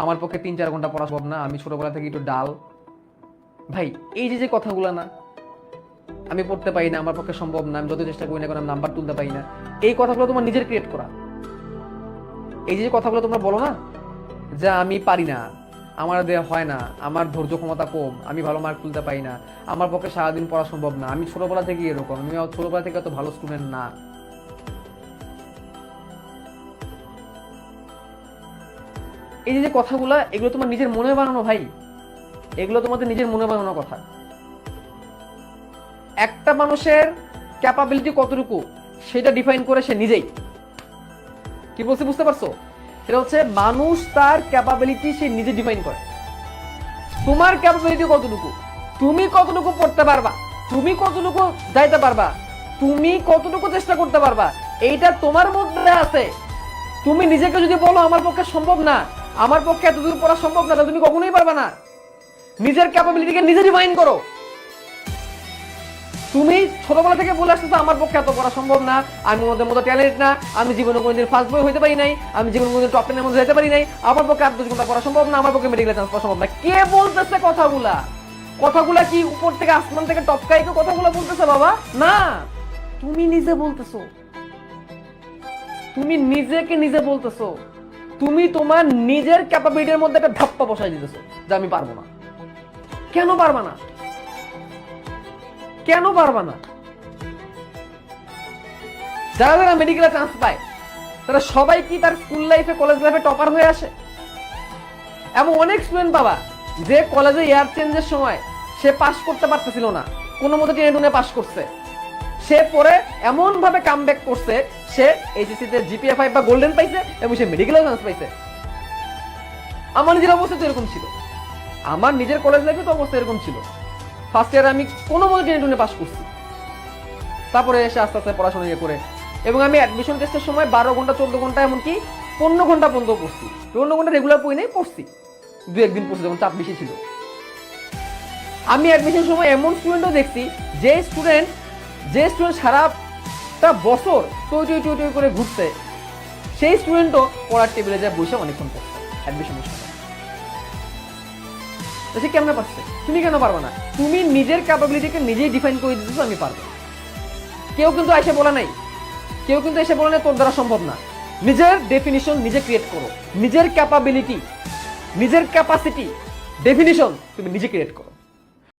আমার পক্ষে 3-4 ঘন্টা পড়া সম্ভব না, আমি ছোটবেলা থেকে একটু ডাল। ভাই এই যে কথাগুলো না, আমি পড়তে পারি না, আমার পক্ষে সম্ভব না, আমি যত চেষ্টা করি না কেন নাম্বার তুলতে পারি না, এই কথাগুলো তোমার নিজের ক্রিয়েট করা। এই যে কথাগুলো তোমরা বলো না যে আমি পারি না, আমার দেয়া হয় না, আমার ধৈর্য ক্ষমতা কম, আমি ভালো মার্ক তুলতে পারি না, আমার পক্ষে সারাদিন পড়া সম্ভব না, আমি ছোটবেলা থেকে এরকম, আমি ছোটবেলা থেকে এত ভালো স্টুডেন্ট না। এই যে কথাগুলো, এগুলো তোমার নিজের মনে বানানো ভাই, এগুলো তোমাদের নিজের মনে বানানো কথা। একটা মানুষের ক্যাপাবিলিটি কতটুকু সেটা ডিফাইন করে সে নিজেই। কি বলছে বুঝতে পারছো? সেটা হচ্ছে মানুষ তার ক্যাপাবিলিটি সে নিজে ডিফাইন করে। তোমার ক্যাপাবিলিটি কতটুকু, তুমি কতটুকু পড়তে পারবা, তুমি কতটুকু যাইতে পারবা, তুমি কতটুকু চেষ্টা করতে পারবা, এইটা তোমার মধ্যে আছে। তুমি নিজেকে যদি বলো আমার পক্ষে সম্ভব না, আমার পক্ষে এতদূর পড়া সম্ভব না, তাহলে তুমি কখনোই পারবা না। নিজের ক্যাপাবিলিটিকে নিজে ডিফাইন করো। তুমি ছোটবেলা থেকে বলে আসতেছো আমার পক্ষে এত পড়া সম্ভব না, আমি ওদের মতো ট্যালেন্ট না, আমি জীবনে কোনোদিন ফার্স্ট বয় হইতে পারি নাই, আমি জীবনে কোনোদিন টপ 10 এর মধ্যে যেতে পারি নাই, আমার পক্ষে 8-10 ঘন্টা পড়া সম্ভব না, আমার পক্ষে মেডিকেল চান্স পাওয়া সম্ভব না। কে বলতেছে কথাগুলা? কথাগুলা কি উপর থেকে আসমান থেকে টপকাইকে কথাগুলো বলতেছে বাবা? না, তুমি নিজে বলতেছো, তুমি নিজেকে নিজে বলতেছো। তুমি তোমার নিজের ক্যাপাবিলিটির মধ্যে একটা ধাপ্পা বসাই দিতেছো যে আমি পারবো না। কেন পারবা না? কেন পারবা না? যারা যারা মেডিকেলে চান্স পায় তারা সবাই কি তার স্কুল লাইফে কলেজ লাইফে টপার হয়ে আসে? এমন অনেক স্টুডেন্ট বাবা যে কলেজে ইয়ার চেঞ্জের সময় সে পাস করতে পারতেছিল না, কোনো মতো টেনে টুনে পাস করছে, সে পরে এমন ভাবে কামব্যাক করছে, সে এইচএসসি তে জিপিএ 5 বা গোল্ডেন পাইছে এবং সে মেডিকেলে চান্স পাইছে। আমার নিজের অবস্থা তো এরকম ছিল, আমার নিজের কলেজ লাইফে তো অবস্থা এরকম ছিল। ফার্স্ট ইয়ারে আমি কোনো মতো টেনে টুনে পাস করছি, তারপরে এসে আস্তে আস্তে পড়াশোনা করে, এবং আমি অ্যাডমিশন টেস্টের সময় 12 ঘন্টা 14 ঘন্টা এমনকি 15 ঘন্টা পর্যন্ত পড়ছি। 15 ঘন্টা রেগুলার পড়ি নাই, পড়ছি 2-1 দিন পড়ছি যখন চাপ বেশি ছিল। আমি অ্যাডমিশন সময় এমন স্টুডেন্টও দেখছি যে স্টুডেন্ট সারাটা বছর টই টই টই টই করে ঘুরছে, সেই স্টুডেন্টও পড়ার টেবিলে যায় বসে অনেকক্ষণ পড়ছে অ্যাডমিশনের সময়। সে কেমনে পারছে? তুমি কেন পারবে না? তুমি নিজের ক্যাপাবিলিটিকে নিজেই ডিফাইন করে দিতেছো আমি পারবো। কেউ কিন্তু এসে বলে নাই, কেউ কিন্তু এসে বলে নাই তোর দ্বারা সম্ভব না। নিজের ডেফিনিশন নিজে ক্রিয়েট করো, নিজের ক্যাপাবিলিটি, নিজের ক্যাপাসিটি ডেফিনিশন তুমি নিজে ক্রিয়েট করো।